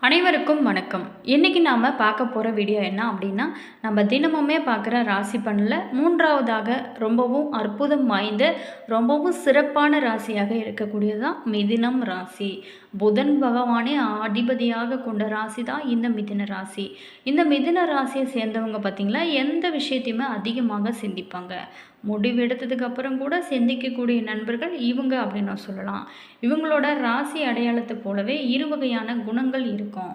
அனைவருக்கும் வணக்கம். இன்றைக்கி நாம் பார்க்க போகிற வீடியோ என்ன அப்படின்னா, நம்ம தினமுமே பார்க்குற ராசி பலனில் மூன்றாவதாக ரொம்பவும் அற்புதம் வாய்ந்த ரொம்பவும் சிறப்பான ராசியாக இருக்கக்கூடியது தான் மிதுனம் ராசி. புதன் பகவானே அதிபதியாக கொண்ட ராசி தான் இந்த மிதுன ராசி. இந்த மிதுன ராசியை சேர்ந்தவங்க பார்த்திங்களா, எந்த விஷயத்தையுமே அதிகமாக சிந்திப்பாங்க. முடிவெடுத்ததுக்கு அப்புறம் கூட சிந்திக்கக்கூடிய நண்பர்கள் இவங்க அப்படின்னு சொல்லலாம். இவங்களோட ராசி அடையாளத்தை போலவே இரு வகையான குணங்கள் இருக்கும்.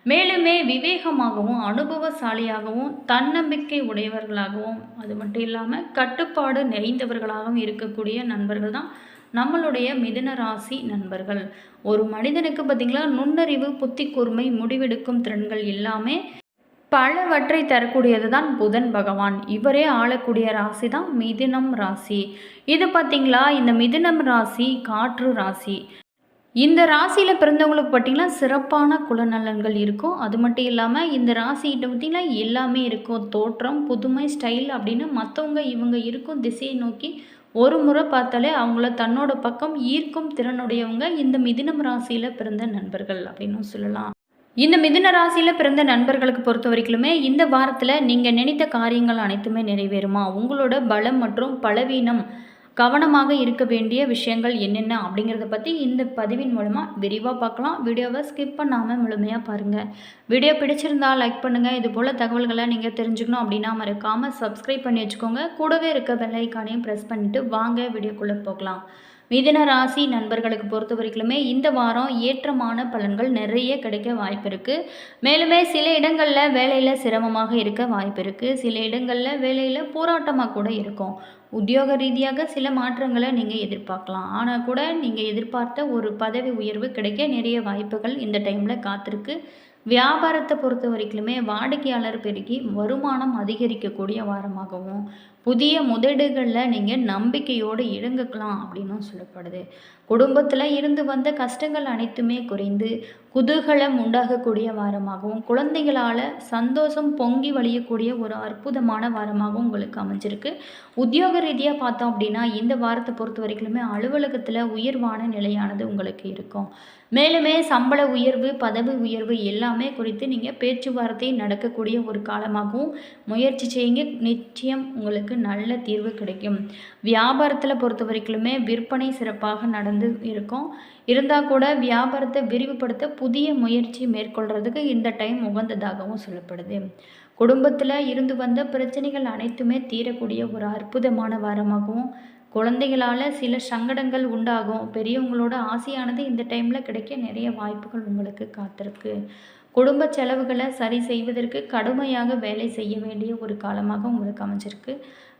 மேலுமே விவேகமாகவும் அனுபவசாலியாகவும் தன்னம்பிக்கை உடையவர்களாகவும் அது மட்டும் இல்லாமல் கட்டுப்பாடு நிறைந்தவர்களாகவும் இருக்கக்கூடிய நண்பர்கள் தான் நம்மளுடைய மிதுன ராசி நண்பர்கள். ஒரு மனிதனுக்கு பார்த்திங்களா, நுண்ணறிவு, புத்தி கூர்மை, முடிவெடுக்கும் திறன்கள் எல்லாமே பலவற்றை தரக்கூடியது தான் புதன் பகவான். இவரே ஆளக்கூடிய ராசி தான் மிதுனம் ராசி. இது பார்த்திங்களா, இந்த மிதுனம் ராசி காற்று ராசி. இந்த ராசியில் பிறந்தவங்களுக்கு பார்த்திங்கன்னா சிறப்பான குலநலன்கள் இருக்கும். அது மட்டும் இல்லாமல் இந்த ராசிகிட்ட பார்த்திங்கன்னா எல்லாமே இருக்கும். தோற்றம், புதுமை, ஸ்டைல் அப்படின்னு மற்றவங்க இவங்க இருக்கும் திசையை நோக்கி ஒரு முறை பார்த்தாலே அவங்கள தன்னோட பக்கம் ஈர்க்கும் திறனுடையவங்க இந்த மிதுனம் ராசியில் பிறந்த நண்பர்கள் அப்படின்னு சொல்லலாம். இந்த மிதுன ராசியில் பிறந்த நண்பர்களுக்கு பொறுத்த வரைக்குமே இந்த வாரத்தில் நீங்கள் நினைத்த காரியங்கள் அனைத்துமே நிறைவேறுமா? உங்களோட பலம் மற்றும் பலவீனம், கவனமாக இருக்க வேண்டிய விஷயங்கள் என்னென்ன அப்படிங்கிறத பற்றி இந்த பதிவின் மூலமாக விரிவாக பார்க்கலாம். வீடியோவை ஸ்கிப் பண்ணாமல் முழுமையாக பாருங்கள். வீடியோ பிடிச்சிருந்தால் லைக் பண்ணுங்கள். இது போல் தகவல்களை நீங்கள் தெரிஞ்சுக்கணும் அப்படின்னா மறக்காமல் சப்ஸ்கிரைப் பண்ணி வச்சுக்கோங்க. கூடவே இருக்க பெல் ஐக்கானையும் ப்ரெஸ் பண்ணிவிட்டு வாங்க வீடியோக்குள்ளே போகலாம். மிதுன ராசி நண்பர்களுக்கு பொறுத்த வரைக்குமே இந்த வாரம் ஏற்றமான பலன்கள் நிறைய கிடைக்க வாய்ப்பு இருக்குது. மேலுமே சில இடங்களில் வேலையில் சிரமமாக இருக்க வாய்ப்பு இருக்குது. சில இடங்களில் வேலையில் போராட்டமாக கூட இருக்கும். உத்தியோக ரீதியாக சில மாற்றங்களை நீங்கள் எதிர்பார்க்கலாம். ஆனால் கூட நீங்கள் எதிர்பார்த்த ஒரு பதவி உயர்வு கிடைக்க நிறைய வாய்ப்புகள் இந்த டைமில் காத்திருக்கு. வியாபாரத்தை பொறுத்த வரைக்குமே வாடிக்கையாளர் பெருகி வருமானம் அதிகரிக்கக்கூடிய வாரமாகவும், புதிய முதலீடுகளில் நீங்கள் நம்பிக்கையோடு இறங்கலாம் அப்படின்னும் சொல்லப்படுது. குடும்பத்தில் இருந்து வந்த கஷ்டங்கள் அனைத்துமே குறைந்து குதூகலம் உண்டாகக்கூடிய வாரமாகவும், குழந்தைகளால் சந்தோஷம் பொங்கி வழியக்கூடிய ஒரு அற்புதமான வாரமாகவும் உங்களுக்கு அமைஞ்சிருக்கு. உத்தியோக ரீதியாக பார்த்தோம் அப்படின்னா இந்த வாரத்தை பொறுத்த வரைக்குமே அலுவலகத்தில் உயர்வான நிலையானது உங்களுக்கு இருக்கும். மேலுமே சம்பள உயர்வு, பதவி உயர்வு எல்லாமே குறித்து நீங்கள் பேச்சுவார்த்தை நடக்கக்கூடிய ஒரு காலமாகவும் முயற்சி செய்யுங்க. நிச்சயம் உங்களுக்கு நல்ல தீர்வு கிடைக்கும். வியாபாரத்தில் பொறுத்த வரைக்குமே விற்பனை சிறப்பாக நடந்து இருக்கும். இருந்தால் கூட வியாபாரத்தை விரிவுபடுத்த புதிய முயற்சி மேற்கொள்கிறதுக்கு இந்த டைம் உகந்ததாகவும் சொல்லப்படுது. குடும்பத்தில் இருந்து வந்த பிரச்சனைகள் அனைத்துமே தீரக்கூடிய ஒரு அற்புதமான வாரமாகவும், குழந்தைகளால் சில சங்கடங்கள் உண்டாகும். பெரியவங்களோட ஆசையானது இந்த டைமில் கிடைக்க நிறைய வாய்ப்புகள் உங்களுக்கு காத்திருக்கு. குடும்ப செலவுகளை சரி செய்வதற்கு கடுமையாக வேலை செய்ய வேண்டிய ஒரு காலமாக உங்களுக்கு அமைஞ்சிருக்கு.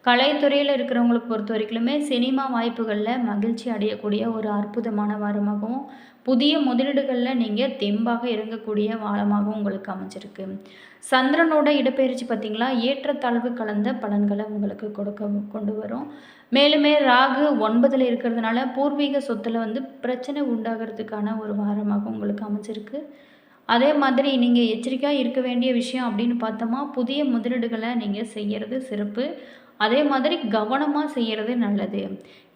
கலைத்துறையில் இருக்கிறவங்களுக்கு பொறுத்த வரைக்குமே சினிமா வாய்ப்புகளில் மகிழ்ச்சி அடையக்கூடிய ஒரு அற்புதமான வாரமாகவும், புதிய முதலீடுகளில் நீங்கள் தெம்பாக இறங்கக்கூடிய வாரமாகவும் உங்களுக்கு அமைஞ்சிருக்கு. சந்திரனோட இடப்பெயர்ச்சி பார்த்திங்களா, ஏற்றத்தாழ்வு கலந்த பலன்களை உங்களுக்கு கொண்டு வரும். மேலுமே ராகு 9ல் இருக்கிறதுனால பூர்வீக சொத்தில் பிரச்சனை உண்டாகிறதுக்கான ஒரு வாரமாக உங்களுக்கு அமைஞ்சிருக்கு. அதே மாதிரி நீங்கள் எச்சரிக்கையாக இருக்க வேண்டிய விஷயம் அப்படின்னு பார்த்தோமா, புதிய முதலீடுகளை நீங்கள் செய்கிறது சிறப்பு. அதே மாதிரி கவனமாக செய்கிறது நல்லது.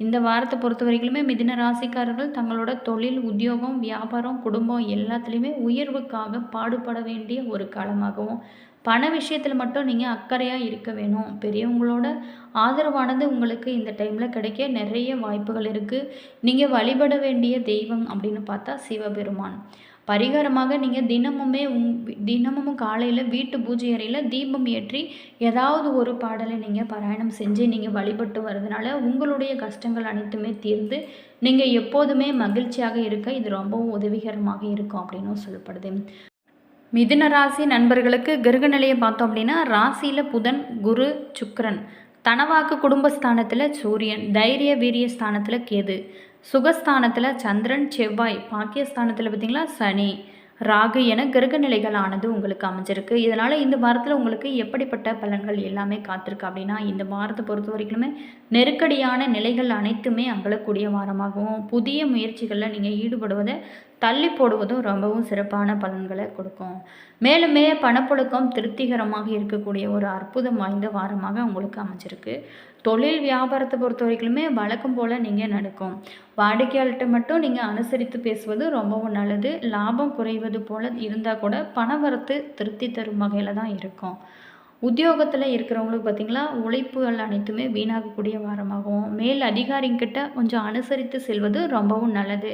இந்த வாரத்தை பொறுத்த வரைக்குமே மிதுன ராசிக்காரர்கள் தங்களோட தொழில், உத்தியோகம், வியாபாரம், குடும்பம் எல்லாத்துலேயுமே உயர்வுக்காக பாடுபட வேண்டிய ஒரு காலமாகவும், பண விஷயத்தில் மட்டும் நீங்கள் அக்கறையாக இருக்க வேணும். பெரியவங்களோட ஆதரவானது உங்களுக்கு இந்த டைமில் கிடைக்க நிறைய வாய்ப்புகள் இருக்குது. நீங்கள் வழிபட வேண்டிய தெய்வம் அப்படின்னு பார்த்தா சிவபெருமான். பரிகாரமாக நீங்கள் தினமும் காலையில் வீட்டு பூஜை அறையில் தீபம் ஏற்றி ஏதாவது ஒரு பாடலை நீங்கள் பாராயணம் செஞ்சு நீங்கள் வழிபட்டு வர்றதுனால உங்களுடைய கஷ்டங்கள் அனைத்துமே தீர்ந்து நீங்கள் எப்போதுமே மகிழ்ச்சியாக இருக்க இது ரொம்பவும் உதவிகரமாக இருக்கும் அப்படின்னும் சொல்லப்படுது. மிதுன ராசி நண்பர்களுக்கு கிரக நிலையை பார்த்தோம் அப்படின்னா ராசியில் புதன், குரு, சுக்கிரன், தனவாக்கு குடும்பஸ்தானத்தில் சூரியன், தைரிய வீரிய ஸ்தானத்தில் கேது, சுகஸ்தானத்தில் சந்திரன், செவ்வாய், பாக்கியஸ்தானத்தில் பார்த்திங்களா சனி, ராகு என கிரக நிலைகளானது உங்களுக்கு அமைஞ்சிருக்கு. இதனால் இந்த வாரத்தில் உங்களுக்கு எப்படிப்பட்ட பலன்கள் எல்லாமே காத்திருக்கு அப்படின்னா, இந்த வாரத்தை பொறுத்த வரைக்குமே நெருக்கடியான நிலைகள் அனைத்துமே அகலக்கூடிய வாரமாகவும், புதிய முயற்சிகளில் நீங்கள் ஈடுபடுவதை தள்ளி போடுவதும் ரொம்பவும் சிறப்பான பலன்களை கொடுக்கும். மேலுமே பணப்புழக்கம் திருப்திகரமாக இருக்கக்கூடிய ஒரு அற்புதம் வாய்ந்த வாரமாக உங்களுக்கு அமைஞ்சிருக்கு. தொழில் வியாபாரத்தை பொறுத்த வரைக்குமே வழக்கம் போல் நீங்கள் நடக்கும். வாடிக்கையாளர்கிட்ட மட்டும் நீங்கள் அனுசரித்து பேசுவது ரொம்பவும் நல்லது. லாபம் குறைவது போல் இருந்தால் கூட பணவரத்து திருப்தி தரும் வகையில் தான் இருக்கும். உத்தியோகத்தில் இருக்கிறவங்களுக்கு பார்த்திங்களா, உழைப்புகள் அனைத்துமே வீணாகக்கூடிய வாரமாகவும், மேல் அதிகாரிங்கிட்ட கொஞ்சம் அனுசரித்து செல்வது ரொம்பவும் நல்லது.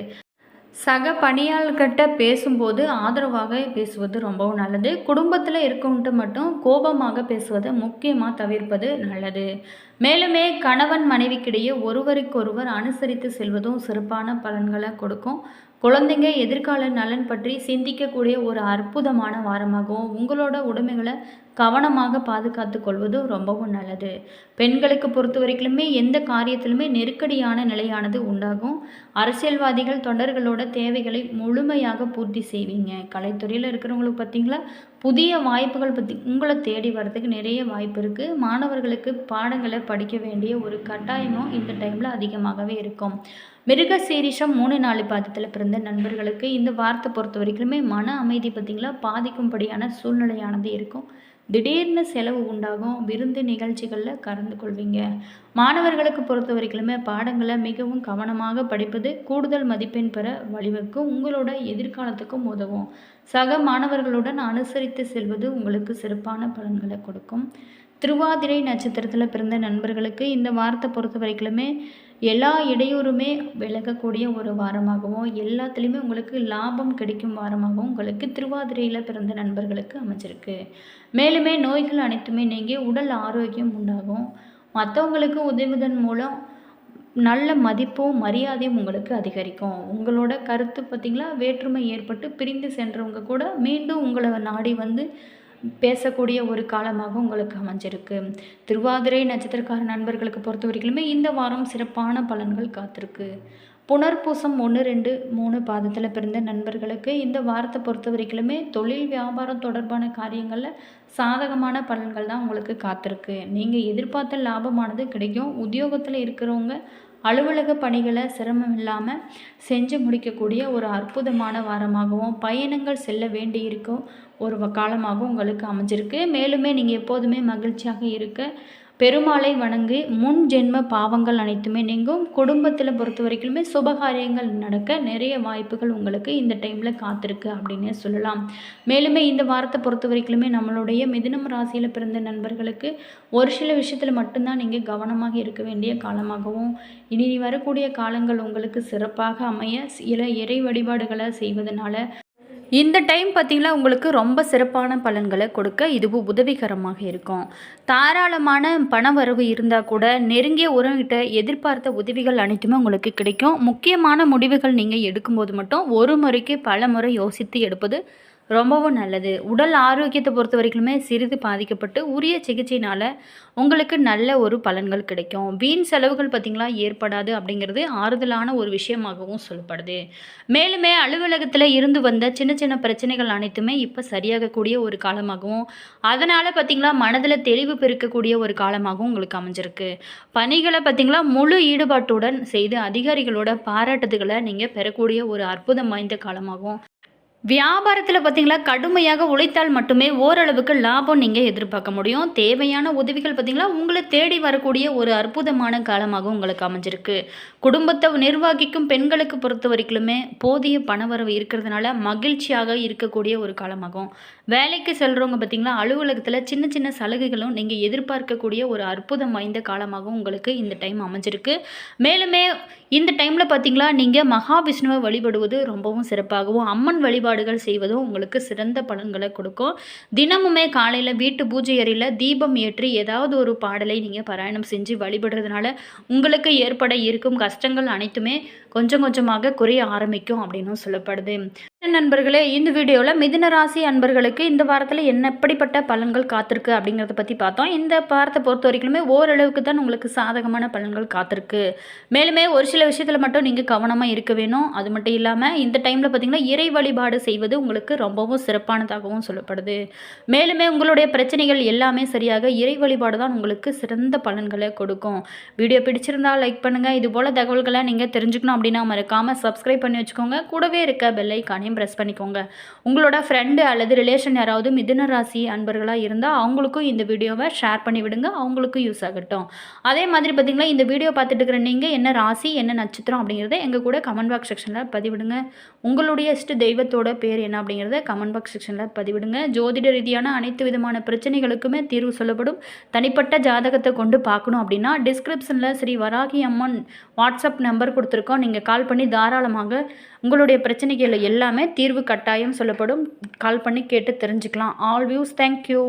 சக பணியாளர்கிட்ட பேசும்போது ஆதரவாக பேசுவது ரொம்பவும் நல்லது. குடும்பத்தில் இருக்கவன்ட்டு மட்டும் கோபமாக பேசுவதை முக்கியமாக தவிர்ப்பது நல்லது. மேலுமே கணவன் மனைவிக்கிடையே ஒருவருக்கொருவர் அனுசரித்து செல்வதும் சிறப்பான பலன்களை கொடுக்கும். குழந்தைங்க எதிர்கால நலன் பற்றி சிந்திக்கக்கூடிய ஒரு அற்புதமான வாரமாகவும், உங்களோட உடைமைகளை கவனமாக பாதுகாத்து கொள்வதும் ரொம்பவும் நல்லது. பெண்களுக்கு பொறுத்த வரைக்குமே எந்த காரியத்திலுமே நெருக்கடியான நிலையானது உண்டாகும். அரசியல்வாதிகள் தொண்டர்களோட தேவைகளை முழுமையாக பூர்த்தி செய்வீங்க. கலைத்துறையில் இருக்கிறவங்களுக்கு பார்த்தீங்களா, புதிய வாய்ப்புகள் பற்றி உங்களை தேடி வர்றதுக்கு நிறைய வாய்ப்பு இருக்குது. மாணவர்களுக்கு பாடங்களை படிக்க வேண்டிய ஒரு கட்டாயமும் இந்த டைமில் அதிகமாகவே இருக்கும். மிருகசீரிஷம் 3-4 பாதத்தில் பிறந்த நண்பர்களுக்கு இந்த வாரத்தை பொறுத்த வரைக்குமே மன அமைதி பார்த்திங்களா பாதிக்கும்படியான சூழ்நிலையானது இருக்கும். திடீர்னு செலவு உண்டாகும். விருந்து நிகழ்ச்சிகளில் கலந்து கொள்வீங்க. மாணவர்களுக்கு பொறுத்த வரைக்குமே பாடங்களை மிகவும் கவனமாக படிப்பது கூடுதல் மதிப்பெண் பெற வழிவகுக்கும். உங்களோட எதிர்காலத்துக்கும் உதவும். சக மாணவர்களுடன் அனுசரித்து செல்வது உங்களுக்கு சிறப்பான பலன்களை கொடுக்கும். திருவாதிரை நட்சத்திரத்தில் பிறந்த நண்பர்களுக்கு இந்த வாரத்தை பொறுத்த வரைக்குமே எல்லா இடையூறுமே விலகக்கூடிய ஒரு வாரமாகவும், எல்லாத்துலேயுமே உங்களுக்கு லாபம் கிடைக்கும் வாரமாகவும் உங்களுக்கு திருவாதிரையில் பிறந்த நண்பர்களுக்கு அமைச்சிருக்கு. மேலுமே நோய்கள் அனைத்துமே நீங்கி உடல் ஆரோக்கியம் உண்டாகும். மற்றவங்களுக்கு உதவுவதன் மூலம் நல்ல மதிப்பும் மரியாதையும் உங்களுக்கு அதிகரிக்கும். உங்களோட கருத்து பார்த்திங்களா வேற்றுமை ஏற்பட்டு பிரிந்து சென்றவங்க கூட மீண்டும் உங்களை நாடி வந்து பேசக்கூடிய ஒரு காலமாக உங்களுக்கு அமைஞ்சிருக்கு. திருவாதிரை நட்சத்திரக்கார நண்பர்களுக்கு பொறுத்த வரைக்குமே இந்த வாரம் சிறப்பான பலன்கள் காத்திருக்கு. புனர்பூசம் 1, 2, 3 பாதத்தில் பிறந்த நண்பர்களுக்கு இந்த வாரத்தை பொறுத்த வரைக்குமே தொழில் வியாபாரம் தொடர்பான காரியங்களில் சாதகமான பலன்கள் தான் உங்களுக்கு காத்திருக்கு. நீங்கள் எதிர்பார்த்த லாபமானது கிடைக்கும். உத்தியோகத்தில் இருக்கிறவங்க அலுவலக பணிகளை சிரமம் இல்லாமல் செஞ்சு முடிக்கக்கூடிய ஒரு அற்புதமான வாரமாகவும், பயணங்கள் செல்ல வேண்டியிருக்கும் ஒரு காலமாகவும் உங்களுக்கு அமைஞ்சிருக்கு. மேலுமே நீங்கள் எப்போதுமே மகிழ்ச்சியாக இருக்க பெருமாளை வணங்கி முன் ஜென்ம பாவங்கள் அனைத்துமே நீங்கும். குடும்பத்தில் பொறுத்த வரைக்குமே சுபகாரியங்கள் நடக்க நிறைய வாய்ப்புகள் உங்களுக்கு இந்த டைமில் காத்திருக்கு அப்படின்னே சொல்லலாம். மேலுமே இந்த வாரத்தை பொறுத்த வரைக்குமே நம்மளுடைய மிதுனம் ராசியில் பிறந்த நண்பர்களுக்கு ஒரு சில விஷயத்தில் மட்டும்தான் நீங்கள் கவனமாக இருக்க வேண்டிய காலமாகவும், இனி வரக்கூடிய காலங்கள் உங்களுக்கு சிறப்பாக அமைய இறை வழிபாடுகளை செய்வதனால இந்த டைம் பார்த்திங்கன்னா உங்களுக்கு ரொம்ப சிறப்பான பலன்களை கொடுக்க இதுவும் உதவிகரமாக இருக்கும். தாராளமான பணவரவு இருந்தால் கூட நெருங்கிய உறவுகிட்ட எதிர்பார்த்த உதவிகள் அனைத்துமே உங்களுக்கு கிடைக்கும். முக்கியமான முடிவுகள் நீங்கள் எடுக்கும்போது மட்டும் ஒரு முறைக்கு பல முறை யோசித்து எடுப்பது ரொம்பவும் நல்லது. உடல் ஆரோக்கியத்தை பொறுத்த வரைக்குமே சிறிது பாதிக்கப்பட்டு உரிய சிகிச்சையினால் உங்களுக்கு நல்ல ஒரு பலன்கள் கிடைக்கும். வீண் செலவுகள் பார்த்திங்களா ஏற்படாது அப்படிங்கிறது ஆறுதலான ஒரு விஷயமாகவும் சொல்லப்படுது. மேலுமே அலுவலகத்தில் இருந்து வந்த சின்ன சின்ன பிரச்சனைகள் அனைத்துமே இப்போ சரியாகக்கூடிய ஒரு காலமாகவும், அதனால் பார்த்திங்களா மனதில் தெளிவு பெருக்கக்கூடிய ஒரு காலமாகவும் உங்களுக்கு அமைஞ்சிருக்கு. பணிகளை பார்த்திங்களா முழு ஈடுபாட்டுடன் செய்து அதிகாரிகளோட பாராட்டுதல்களை நீங்கள் பெறக்கூடிய ஒரு அற்புதம் வாய்ந்த காலமாகவும், வியாபாரத்தில் பார்த்திங்களா கடுமையாக உழைத்தால் மட்டுமே ஓரளவுக்கு லாபம் நீங்கள் எதிர்பார்க்க முடியும். தேவையான உதவிகள் பார்த்திங்களா உங்களை தேடி வரக்கூடிய ஒரு அற்புதமான காலமாக உங்களுக்கு அமைஞ்சிருக்கு. குடும்பத்தை நிர்வகிக்கும் பெண்களுக்கு பொறுத்த வரைக்குமே போதிய பணவரவு இருக்கிறதுனால மகிழ்ச்சியாக இருக்கக்கூடிய ஒரு காலமாகும். வேலைக்கு செல்கிறவங்க பார்த்திங்களா அலுவலகத்தில் சின்ன சின்ன சலுகைகளும் நீங்கள் எதிர்பார்க்கக்கூடிய ஒரு அற்புதம் வாய்ந்த காலமாகவும் உங்களுக்கு இந்த டைம் அமைஞ்சிருக்கு. மேலுமே இந்த டைமில் பார்த்திங்களா நீங்கள் மகாவிஷ்ணுவை வழிபடுவது ரொம்பவும் சிறப்பாகவும், அம்மன் வழிபாடுகள் செய்வதும் உங்களுக்கு சிறந்த பலன்களை கொடுக்கும். தினமுமே காலையில் வீட்டு பூஜை அறையில் தீபம் ஏற்றி ஏதாவது ஒரு பாடலை நீங்கள் பாராயணம் செஞ்சு வழிபடுறதுனால உங்களுக்கு ஏற்பட இருக்கும் கஷ்டங்கள் அனைத்துமே கொஞ்சம் கொஞ்சமாக குறைய ஆரம்பிக்கும் அப்படின்னும் சொல்லப்படுது. நண்பர்களே, இந்த வீடியோவில் மிதுன ராசி அன்பர்களுக்கு இந்த வாரத்தில் எப்படிப்பட்ட பலன்கள் காத்திருக்கு அப்படிங்கிறத பற்றி பார்த்தோம். இந்த வாரத்தை பொறுத்த வரைக்குமே ஓரளவுக்கு தான் உங்களுக்கு சாதகமான பலன்கள் காத்திருக்கு. மேலுமே ஒரு சில விஷயத்தில் மட்டும் நீங்கள் கவனமாக இருக்க வேணும். அது மட்டும் இல்லாமல் இந்த டைமில் பார்த்திங்கன்னா இறை வழிபாடு செய்வது உங்களுக்கு ரொம்பவும் சிறப்பானதாகவும் சொல்லப்படுது. மேலுமே உங்களுடைய பிரச்சனைகள் எல்லாமே சரியாக இறை வழிபாடு தான் உங்களுக்கு சிறந்த பலன்களை கொடுக்கும். வீடியோ பிடிச்சிருந்தால் லைக் பண்ணுங்கள். இது போல் தகவல்களை நீங்கள் தெரிஞ்சுக்கணும் அப்படின்னா மறக்காமல் சப்ஸ்கிரைப் பண்ணி வச்சுக்கோங்க. கூடவே இருக்க பெல் ஐக்கானையும் ப்ரெஸ் பண்ணிக்கோங்க. உங்களோட ஃப்ரெண்டு அல்லது ரிலேஷன் யாராவது மிதுன ராசி அன்பர்களாக இருந்தால் அவங்களுக்கும் இந்த வீடியோவை ஷேர் பண்ணி விடுங்க. அவங்களுக்கும் யூஸ் ஆகட்டும். அதே மாதிரி பார்த்திங்கன்னா இந்த வீடியோ பார்த்துட்டு இருக்கிற நீங்கள் என்ன ராசி என்ன நட்சத்திரம் அப்படிங்கிறத எங்கள் கூட கமெண்ட் பாக்ஸ் செக்ஷனில் பதிவிடுங்க. உங்களுடைய இஷ்ட தெய்வத்தோட பேர் என்ன அப்படிங்கிறத கமெண்ட் பாக்ஸ் செக்ஷனில் பதிவிடுங்க. ஜோதிட ரீதியான அனைத்து விதமான பிரச்சனைகளுக்குமே தீர்வு சொல்லப்படும். தனிப்பட்ட ஜாதகத்தை கொண்டு பார்க்கணும் அப்படின்னா டிஸ்கிரிப்ஷனில் ஸ்ரீ வராகி அம்மன் வாட்ஸ்அப் நம்பர் கொடுத்துருக்கோம். நீங்கள் கால் பண்ணி தாராளமாக உங்களுடைய பிரச்சனைகள் எல்லாமே தீர்வு கட்டாயம் சொல்லப்படும். கால் பண்ணி கேட்டு தெரிஞ்சுக்கலாம். All views. தேங்க்யூ.